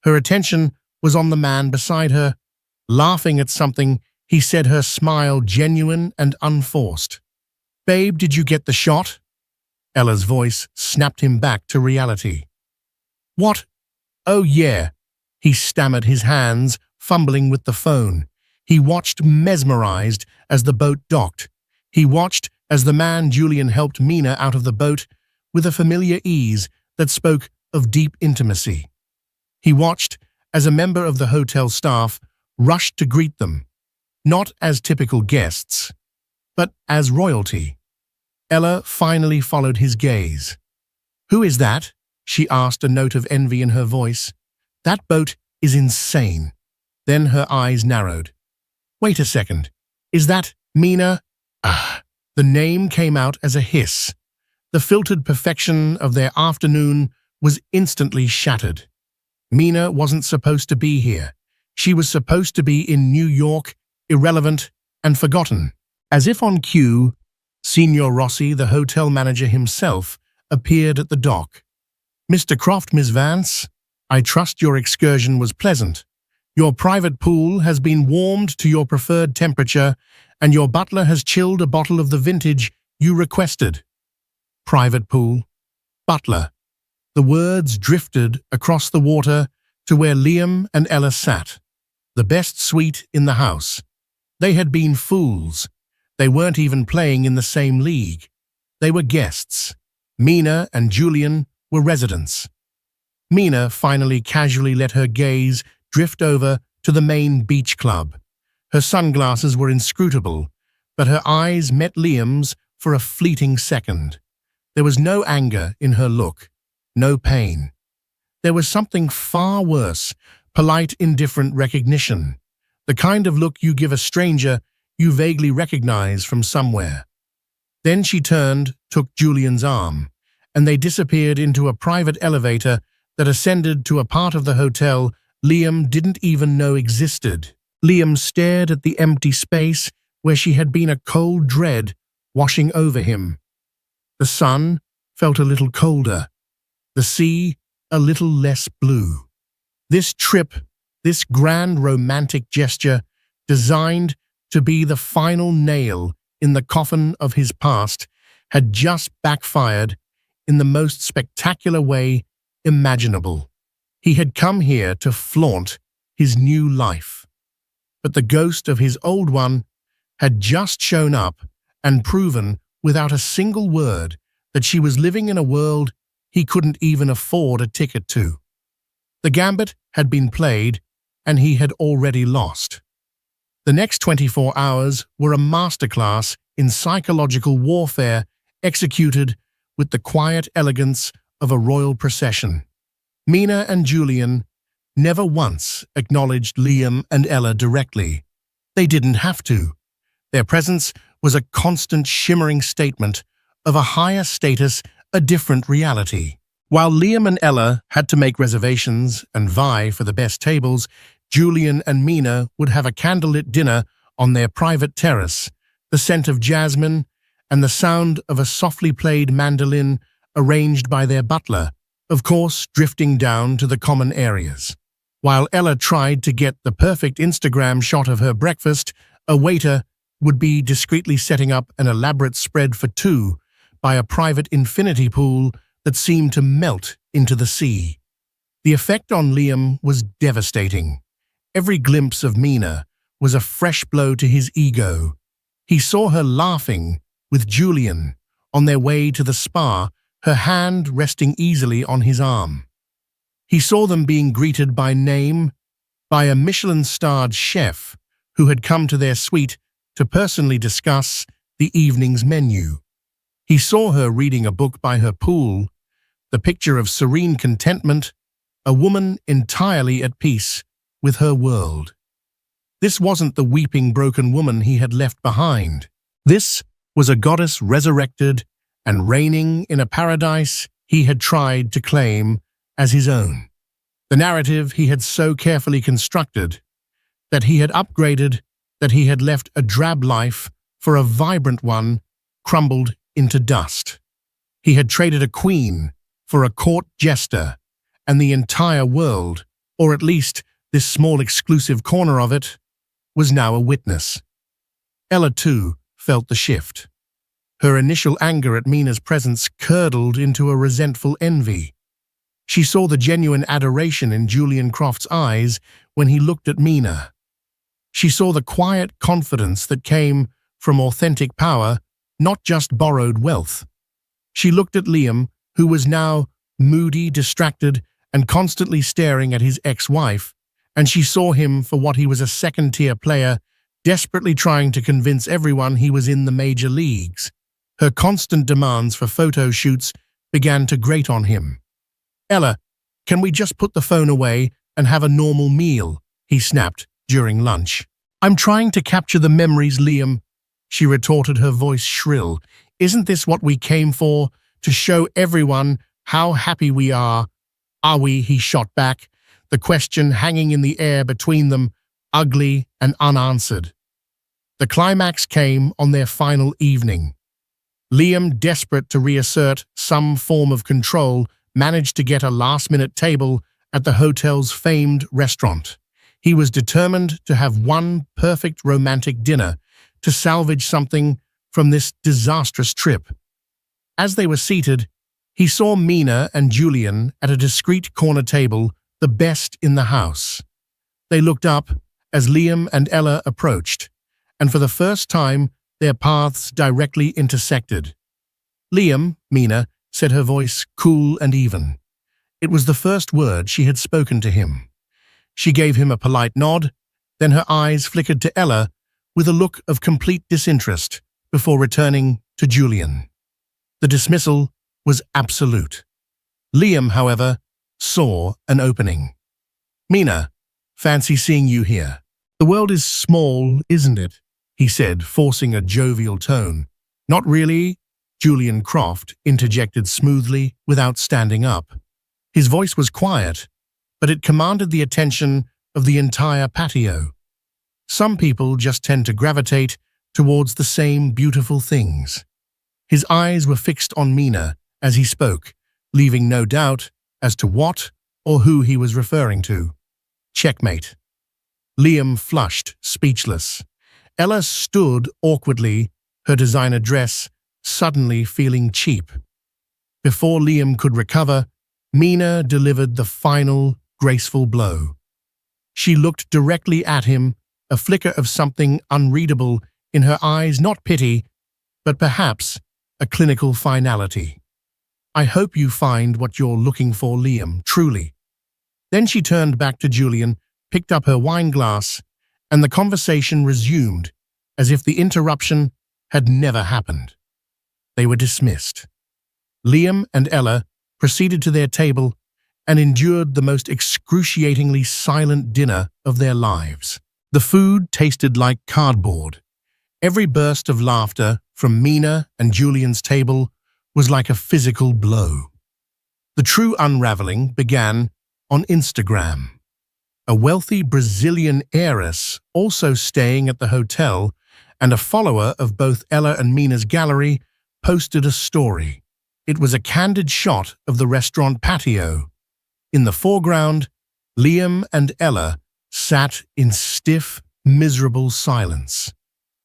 Her attention was on the man beside her, laughing at something he said, her smile genuine and unforced. "Babe, did you get the shot?" Ella's voice snapped him back to reality. "What? Oh yeah." He stammered, his hands fumbling with the phone. He watched mesmerized as the boat docked. He watched as the man Julian helped Mina out of the boat with a familiar ease that spoke of deep intimacy. He watched as a member of the hotel staff rushed to greet them, not as typical guests, but as royalty. Ella finally followed his gaze. "Who is that?" she asked, a note of envy in her voice. "That boat is insane." Then her eyes narrowed. "Wait a second. Is that Mina?" Ah, the name came out as a hiss. The filtered perfection of their afternoon was instantly shattered. Mina wasn't supposed to be here. She was supposed to be in New York, irrelevant and forgotten. As if on cue, Signor Rossi, the hotel manager himself, appeared at the dock. "Mr. Croft, Miss Vance, I trust your excursion was pleasant. Your private pool has been warmed to your preferred temperature, and your butler has chilled a bottle of the vintage you requested." Private pool. Butler. The words drifted across the water to where Liam and Ella sat. The best suite in the house. They had been fools. They weren't even playing in the same league. They were guests. Mina and Julian were residents. Mina finally casually let her gaze drift over to the main beach club. Her sunglasses were inscrutable, but her eyes met Liam's for a fleeting second. There was no anger in her look, no pain. There was something far worse, polite, indifferent recognition, the kind of look you give a stranger you vaguely recognize from somewhere. Then she turned, took Julian's arm, and they disappeared into a private elevator that ascended to a part of the hotel Liam didn't even know existed. Liam stared at the empty space where she had been, a cold dread washing over him. The sun felt a little colder, the sea a little less blue. This trip, this grand romantic gesture, designed to be the final nail in the coffin of his past, had just backfired in the most spectacular way imaginable. He had come here to flaunt his new life, but the ghost of his old one had just shown up and proven without a single word that she was living in a world he couldn't even afford a ticket to. The gambit had been played, and he had already lost. The next 24 hours were a masterclass in psychological warfare executed with the quiet elegance of a royal procession. Mina and Julian never once acknowledged Liam and Ella directly. They didn't have to. Their presence was a constant shimmering statement of a higher status, a different reality. While Liam and Ella had to make reservations and vie for the best tables, Julian and Mina would have a candlelit dinner on their private terrace, the scent of jasmine and the sound of a softly played mandolin arranged by their butler, of course drifting down to the common areas. While Ella tried to get the perfect Instagram shot of her breakfast, a waiter would be discreetly setting up an elaborate spread for two by a private infinity pool that seemed to melt into the sea. The effect on Liam was devastating. Every glimpse of Mina was a fresh blow to his ego. He saw her laughing with Julian on their way to the spa, her hand resting easily on his arm. He saw them being greeted by name by a Michelin-starred chef who had come to their suite to personally discuss the evening's menu. He saw her reading a book by her pool, the picture of serene contentment, a woman entirely at peace with her world. This wasn't the weeping, broken woman he had left behind. This was a goddess resurrected and reigning in a paradise he had tried to claim as his own. The narrative he had so carefully constructed, that he had upgraded, that he had left a drab life for a vibrant one, crumbled into dust. He had traded a queen for a court jester, and the entire world, or at least this small exclusive corner of it, was now a witness. Ella, too, felt the shift. Her initial anger at Mina's presence curdled into a resentful envy. She saw the genuine adoration in Julian Croft's eyes when he looked at Mina. She saw the quiet confidence that came from authentic power, not just borrowed wealth. She looked at Liam, who was now moody, distracted, and constantly staring at his ex-wife, and she saw him for what he was, a second-tier player, desperately trying to convince everyone he was in the major leagues. Her constant demands for photo shoots began to grate on him. "Ella, can we just put the phone away and have a normal meal?" he snapped during lunch. "I'm trying to capture the memories, Liam," she retorted, her voice shrill. "Isn't this what we came for? To show everyone how happy we are?" "Are we?" he shot back, the question hanging in the air between them, ugly and unanswered. The climax came on their final evening. Liam, desperate to reassert some form of control, managed to get a last-minute table at the hotel's famed restaurant. He was determined to have one perfect romantic dinner to salvage something from this disastrous trip. As they were seated, he saw Mina and Julian at a discreet corner table, the best in the house. They looked up as Liam and Ella approached, and for the first time, their paths directly intersected. "Liam," Mina said, her voice cool and even. It was the first word she had spoken to him. She gave him a polite nod, then her eyes flickered to Ella with a look of complete disinterest before returning to Julian. The dismissal was absolute. Liam, however, saw an opening. "Mina, fancy seeing you here. The world is small, isn't it?" he said, forcing a jovial tone. "Not really," Julian Croft interjected smoothly without standing up. His voice was quiet, but it commanded the attention of the entire patio. Some people just tend to gravitate towards the same beautiful things. His eyes were fixed on Mina as he spoke, leaving no doubt as to what or who he was referring to. Checkmate. Liam flushed, speechless. Ella stood awkwardly, her designer dress suddenly feeling cheap. Before Liam could recover, Mina delivered the final, graceful blow. She looked directly at him, a flicker of something unreadable in her eyes, not pity, but perhaps a clinical finality. "I hope you find what you're looking for, Liam, truly." Then she turned back to Julian, picked up her wine glass, and the conversation resumed as if the interruption had never happened. They were dismissed. Liam and Ella proceeded to their table and endured the most excruciatingly silent dinner of their lives. The food tasted like cardboard. Every burst of laughter from Mina and Julian's table was like a physical blow. The true unraveling began on Instagram. A wealthy Brazilian heiress, also staying at the hotel, and a follower of both Ella and Mina's gallery, posted a story. It was a candid shot of the restaurant patio. In the foreground, Liam and Ella sat in stiff, miserable silence.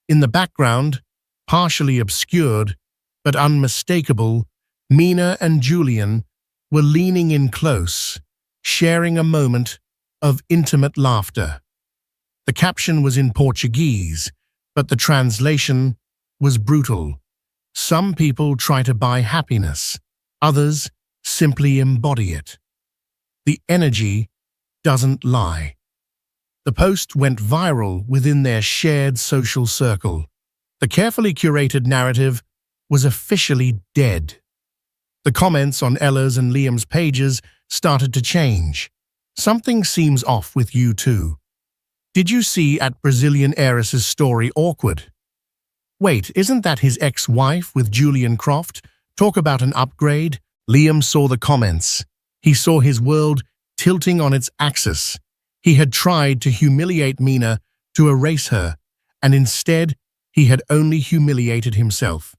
In the background, partially obscured but unmistakable, Mina and Julian were leaning in close, sharing a moment of intimate laughter. The caption was in Portuguese, but the translation was brutal. Some people try to buy happiness, others simply embody it. The energy doesn't lie. The post went viral within their shared social circle. The carefully curated narrative was officially dead. The comments on Ella's and Liam's pages started to change. "Something seems off with you two. Did you see at Brazilian heiress's story awkward? Wait, isn't that his ex-wife with Julian Croft? Talk about an upgrade." Liam saw the comments. He saw his world tilting on its axis. He had tried to humiliate Mina, to erase her, and instead he had only humiliated himself.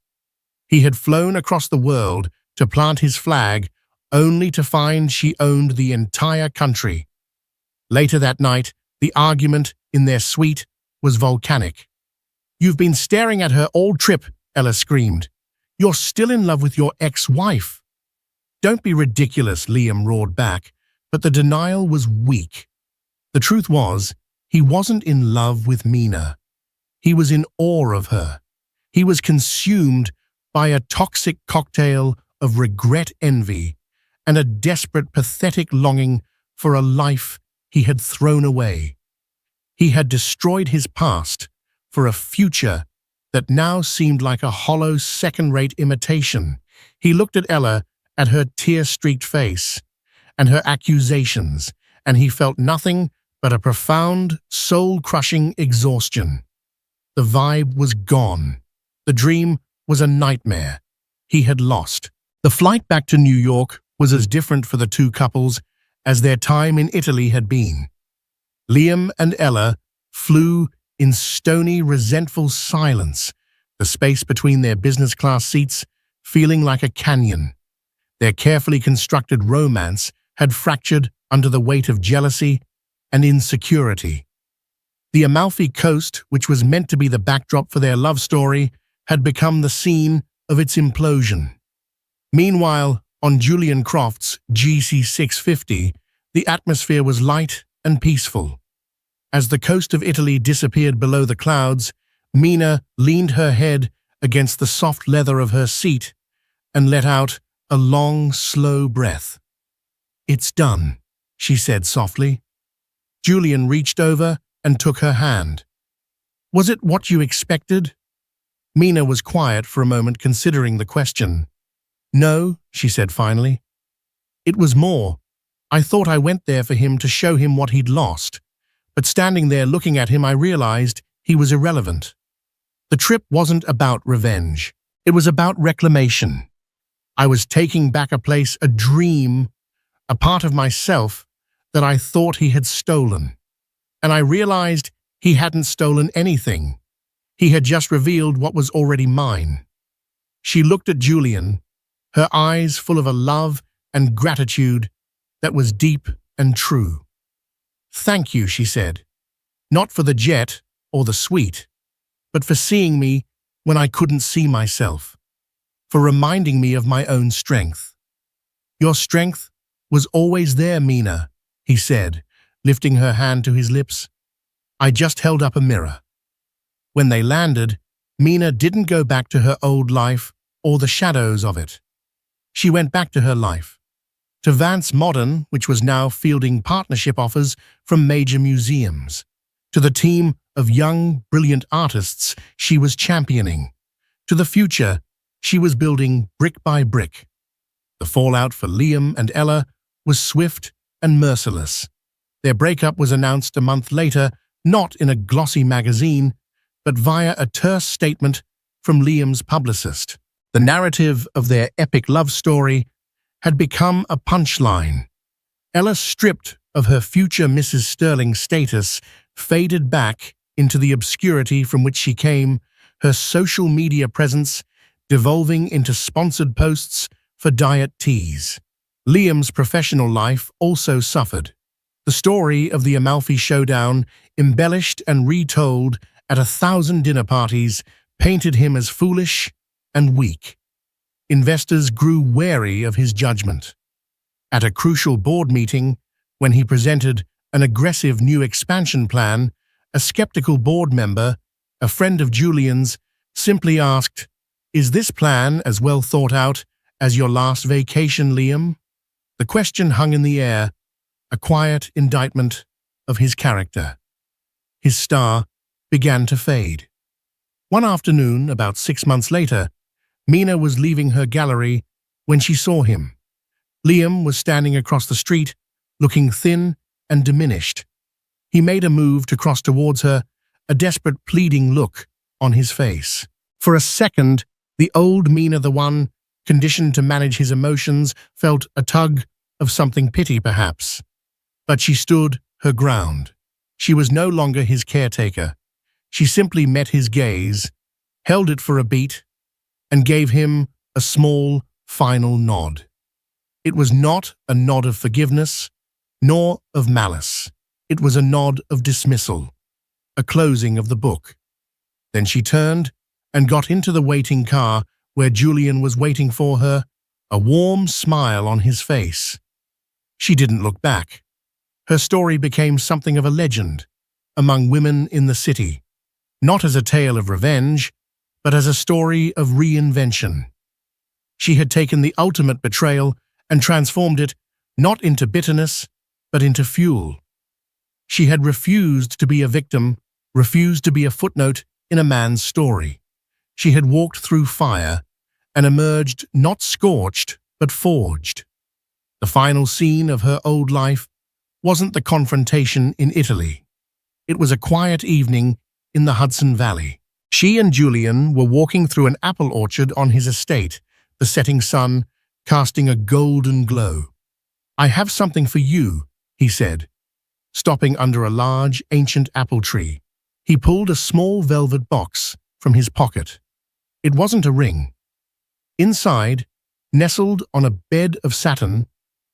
He had flown across the world to plant his flag, only to find she owned the entire country. Later that night, the argument in their suite was volcanic. "You've been staring at her all trip," Ella screamed. "You're still in love with your ex-wife." "Don't be ridiculous," Liam roared back, but the denial was weak. The truth was, he wasn't in love with Mina. He was in awe of her. He was consumed by a toxic cocktail of regret, envy, and a desperate, pathetic longing for a life he had thrown away. He had destroyed his past for a future that now seemed like a hollow, second-rate imitation. He looked at Ella, at her tear-streaked face, and her accusations, and he felt nothing but a profound, soul-crushing exhaustion. The vibe was gone. The dream was a nightmare. He had lost. The flight back to New York was as different for the two couples as their time in Italy had been. Liam and Ella flew in stony, resentful silence, the space between their business class seats feeling like a canyon. Their carefully constructed romance had fractured under the weight of jealousy and insecurity. The Amalfi Coast, which was meant to be the backdrop for their love story, had become the scene of its implosion. Meanwhile, on Julian Croft's GC650, the atmosphere was light and peaceful. As the coast of Italy disappeared below the clouds, Mina leaned her head against the soft leather of her seat and let out a long, slow breath. "It's done," she said softly. Julian reached over and took her hand. "Was it what you expected?" Mina was quiet for a moment, considering the question. "No," she said finally. "It was more. I thought I went there for him to show him what he'd lost, but standing there looking at him I realized he was irrelevant. The trip wasn't about revenge. It was about reclamation. I was taking back a place, a dream, a part of myself that I thought he had stolen. And I realized he hadn't stolen anything. He had just revealed what was already mine." She looked at Julian, her eyes full of a love and gratitude that was deep and true. "Thank you," she said, "not for the jet or the suite, but for seeing me when I couldn't see myself, for reminding me of my own strength." "Your strength was always there, Mina," he said, lifting her hand to his lips. "I just held up a mirror." When they landed, Mina didn't go back to her old life or the shadows of it. She went back to her life, to Vance Modern, which was now fielding partnership offers from major museums, to the team of young, brilliant artists she was championing, to the future she was building brick by brick. The fallout for Liam and Ella was swift and merciless. Their breakup was announced a month later, not in a glossy magazine, but via a terse statement from Liam's publicist. The narrative of their epic love story had become a punchline. Ella, stripped of her future Mrs. Sterling status, faded back into the obscurity from which she came, her social media presence devolving into sponsored posts for diet teas. Liam's professional life also suffered. The story of the Amalfi Showdown, embellished and retold at 1,000 dinner parties, painted him as foolish and weak. Investors grew wary of his judgment. At a crucial board meeting, when he presented an aggressive new expansion plan, a skeptical board member, a friend of Julian's, simply asked, "Is this plan as well thought out as your last vacation, Liam?" The question hung in the air, a quiet indictment of his character. His star began to fade. One afternoon, about 6 months later, Mina was leaving her gallery when she saw him. Liam was standing across the street, looking thin and diminished. He made a move to cross towards her, a desperate, pleading look on his face. For a second, the old Mina, the one conditioned to manage his emotions, felt a tug of something, pity perhaps. But she stood her ground. She was no longer his caretaker. She simply met his gaze, held it for a beat, and gave him a small, final nod. It was not a nod of forgiveness, nor of malice. It was a nod of dismissal, a closing of the book. Then she turned and got into the waiting car where Julian was waiting for her, a warm smile on his face. She didn't look back. Her story became something of a legend among women in the city, not as a tale of revenge, but as a story of reinvention. She had taken the ultimate betrayal and transformed it not into bitterness, but into fuel. She had refused to be a victim, refused to be a footnote in a man's story. She had walked through fire and emerged not scorched, but forged. The final scene of her old life wasn't the confrontation in Italy. It was a quiet evening in the Hudson Valley. She and Julian were walking through an apple orchard on his estate, the setting sun casting a golden glow. "I have something for you," he said, stopping under a large, ancient apple tree. He pulled a small velvet box from his pocket. It wasn't a ring. Inside, nestled on a bed of satin,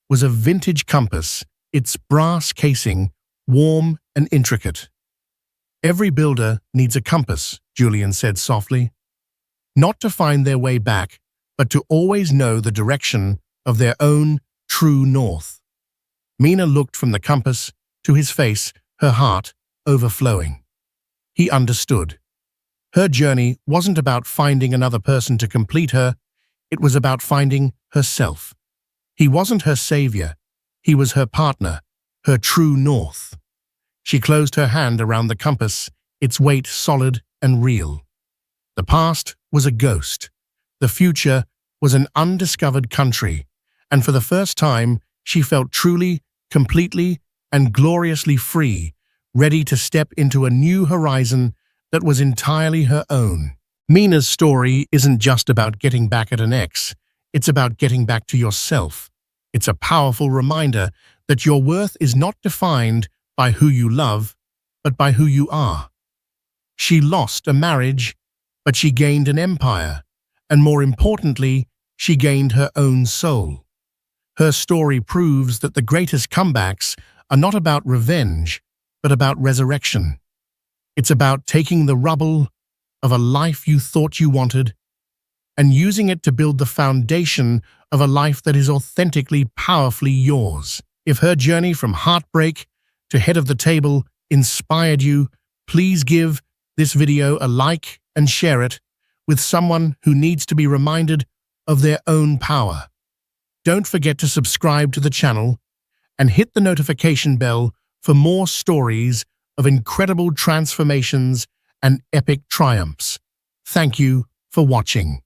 was a vintage compass, its brass casing warm and intricate. "Every builder needs a compass," Julian said softly. "Not to find their way back, but to always know the direction of their own true north." Mina looked from the compass to his face, her heart overflowing. He understood. Her journey wasn't about finding another person to complete her, it was about finding herself. He wasn't her savior, he was her partner, her true north. She closed her hand around the compass, its weight solid and real. The past was a ghost. The future was an undiscovered country, and for the first time, she felt truly, completely, and gloriously free, ready to step into a new horizon that was entirely her own. Mina's story isn't just about getting back at an ex, it's about getting back to yourself. It's a powerful reminder that your worth is not defined by who you love, but by who you are. She lost a marriage, but she gained an empire, and more importantly, she gained her own soul. Her story proves that the greatest comebacks are not about revenge, but about resurrection. It's about taking the rubble of a life you thought you wanted and using it to build the foundation of a life that is authentically, powerfully yours. If her journey from heartbreak to head of the table inspired you, please give this video a like and share it with someone who needs to be reminded of their own power. Don't forget to subscribe to the channel and hit the notification bell for more stories of incredible transformations and epic triumphs. Thank you for watching.